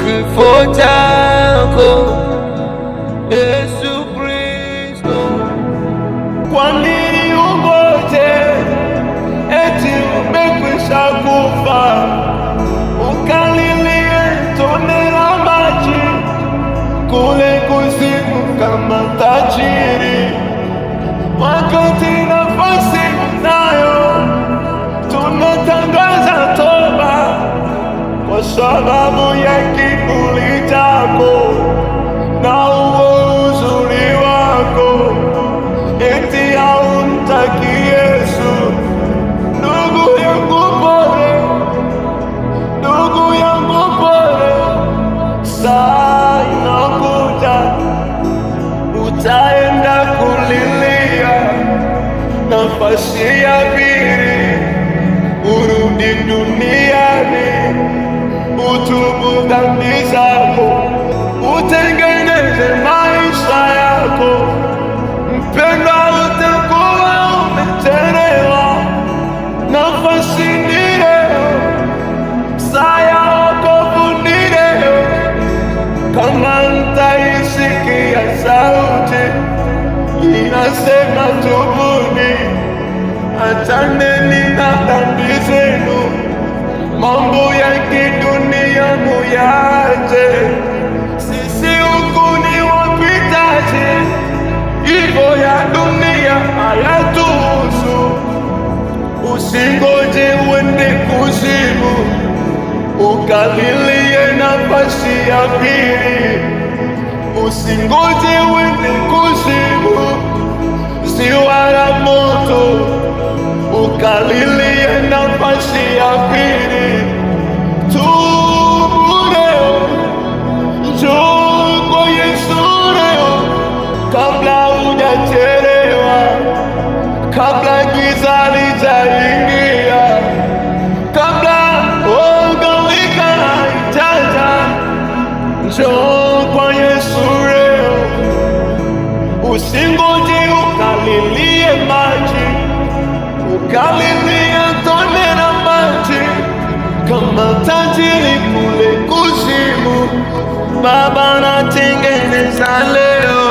kifo chako Yesu Kristo. Kwa nini ungoje eti umekwisha kufa, ukalilie tone la maji kule kuzimu kama tajiri, wakati nafasi nayo tunatangaza toba kwa sababu ya kiburi chako na uzuri wako, eti haumtaki Yesu. Ndugu yangu pole, ndugu yangu pole, saa inakuja utaenda kulilia nafasi ya pili, urudi duniani, utubu dhambi zako, utengeneze maisha yako. Mpendwa, utakuwa umechelewa. Nafasi ni leo, saa ya wokovu ni leo. Kama mtaisikia sauti inasema tubuni, achaneni na dhambi zenu, mambo ya kidunia muyache. Sisi huku ni wapitaji, hivyo ya dunia hayatuhusu. Usingoje uende kuzimu ukalilie nafasi ya pili. Usingoje uende kuzimu, ziwa la moto, ukalilie nafasi ya pili. Tubu leo, njoo kwa Yesu leo, kabla hujachelewa, kabla giza halijaingia, kabla ugawika haijaja. Njoo kwa Yesu leo, usingoje ukalilie maji, ukalilie tone la maji kama tajiri kule kuzimu. Baba, natengeneza leo,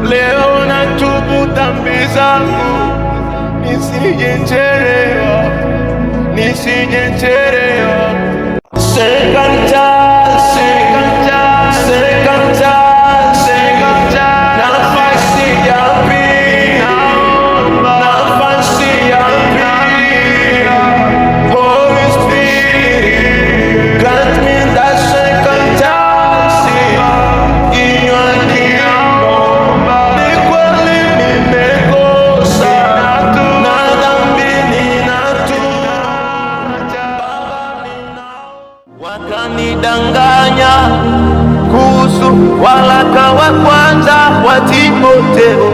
leo natubu dhambi zangu, nisijechelewa, nisijechelewa. Second chance, second chance, second chance, second chance. Nafasi ya pili, nafasi ya pili. Holy Spirit, grant me that second chance. Inywa kiomba, ni kweli nimekosa, na dhambi ninatenda. Wakanidanganya kuhusu waraka wa kwanza wa Timotheo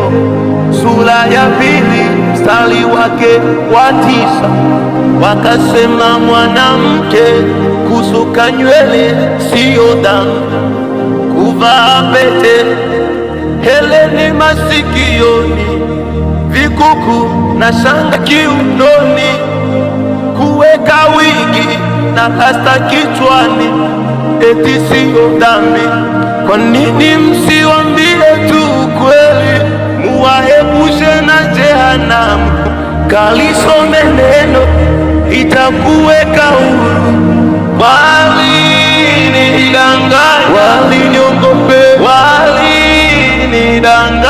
sura ya 2 mstari wake wa 9. Wakasema mwanamke kusuka nywele siyo dhambi, kuvaa pete, heleni masikioni, vikuku na shanga kiunoni, kuweka wigi na hasta kichwani, eti siyo dhambi. Kwa nini msiwaambie tu ukweli, muwaepushe na jehanamu? Kalisome neno, itakuweka huru. Walinidanganya, waliniogopea, walinidanganya.